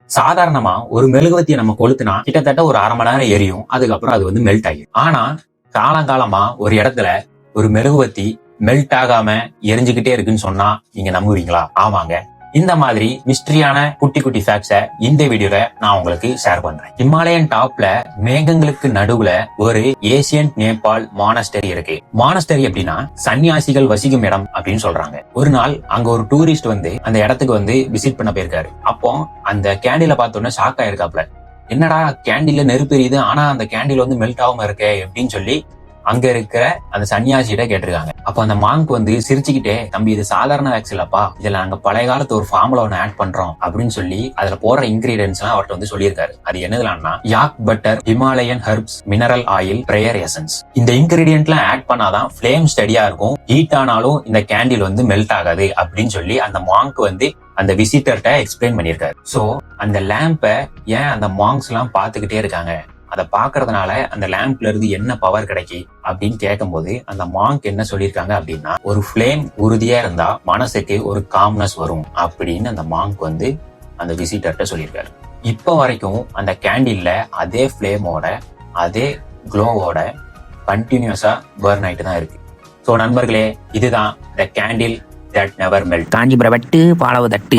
சாதாரணமா ஒரு மெழுகுவத்தியை நம்ம கொளுத்துனா கிட்டத்தட்ட ஒரு அரை மணி நேரம் எரியும், அதுக்கப்புறம் அது வந்து மெல்ட் ஆகிடும். ஆனா காலங்காலமா ஒரு இடத்துல ஒரு மெழுகுவத்தி மெல்ட் ஆகாம எரிஞ்சுக்கிட்டே இருக்குன்னு சொன்னா நீங்க நம்புவீங்களா? ஆமாங்க, இந்த மாதிரி மிஸ்டரியான குட்டி குட்டி ஃபேக்ட்ஸ இந்த வீடியோல நான் உங்களுக்கு ஷேர் பண்றேன். ஹிமாலயன் டாப்ல மேகங்களுக்கு நடுவுல ஒரு ஏசியன்ட் நேபாள் மானஸ்டரி இருக்கு. மானஸ்டரி அப்படின்னா சன்னியாசிகள் வசிக்கும் இடம் அப்படின்னு சொல்றாங்க. ஒரு நாள் அங்க ஒரு டூரிஸ்ட் வந்து அந்த இடத்துக்கு வந்து விசிட் பண்ண போயிருக்காரு. அப்போ அந்த கேண்டில பார்த்தோன்னே ஷாக் ஆயிருக்காப்ல. என்னடா கேண்டில்ல நெருப்பு எரியுது, ஆனா அந்த கேண்டில் வந்து மெல்ட் ஆகாம இருக்கே அப்படின்னு சொல்லி அங்க இருக்கிற அந்த சன்னியாசியிட கேட்டிருக்காங்க. அப்ப அந்த மாங்க் வந்து சிரிச்சுக்கிட்டே, தம்பி இது சாதாரண வேக்ஸ் இல்லப்பா, இதுல நாங்க பழைய காலத்து ஒரு ஃபார்முலா ஒன்னு ஆட் பண்றோம் அப்படின்னு சொல்லி அதுல போடுற இன்கிரீடியன்ஸ் எல்லாம் அவர்கிட்ட வந்து சொல்லியிருக்காரு. அது என்னதுலாம்னா yak butter, Himalayan herbs, mineral oil, prayer essence. இந்த இன்கிரீடியன்ட் எல்லாம் ஆட் பண்ணாதான் ஃபிளேம் ஸ்டடியா இருக்கும், ஹீட் ஆனாலும் இந்த கேண்டில் வந்து மெல்ட் ஆகாது அப்படின்னு சொல்லி அந்த மாங்க் வந்து அந்த விசிட்டர்கிட்ட எக்ஸ்பிளைன் பண்ணியிருக்காரு. சோ அந்த லேம்ப ஏன் அந்த மாங்க்ஸ் எல்லாம் பாத்துக்கிட்டே இருக்காங்க, அதை பாக்குறதுனால அந்த லேம்ப்ல இருந்து என்ன பவர் கிடைக்கி அப்படின்னு கேட்கும் போது அந்த மாங்க் என்ன சொல்லியிருக்காங்க அப்படின்னா, ஒரு ஃபிளேம் உறுதியா இருந்தா மனசுக்கு ஒரு காம்னஸ் வரும் அப்படின்னு அந்த மாங்க் வந்து அந்த விசிட்டர்கிட்ட சொல்லியிருக்காரு. இப்ப வரைக்கும் அந்த கேண்டில்ல அதே ஃபிளேமோட அதே க்ளோவோட கண்டினியூஸா பர்ன் ஆயிட்டு தான் இருக்கு. சோ நண்பர்களே, இதுதான் the candle that never melt. Kanchipuram வெட்டு பாலவு தட்டு.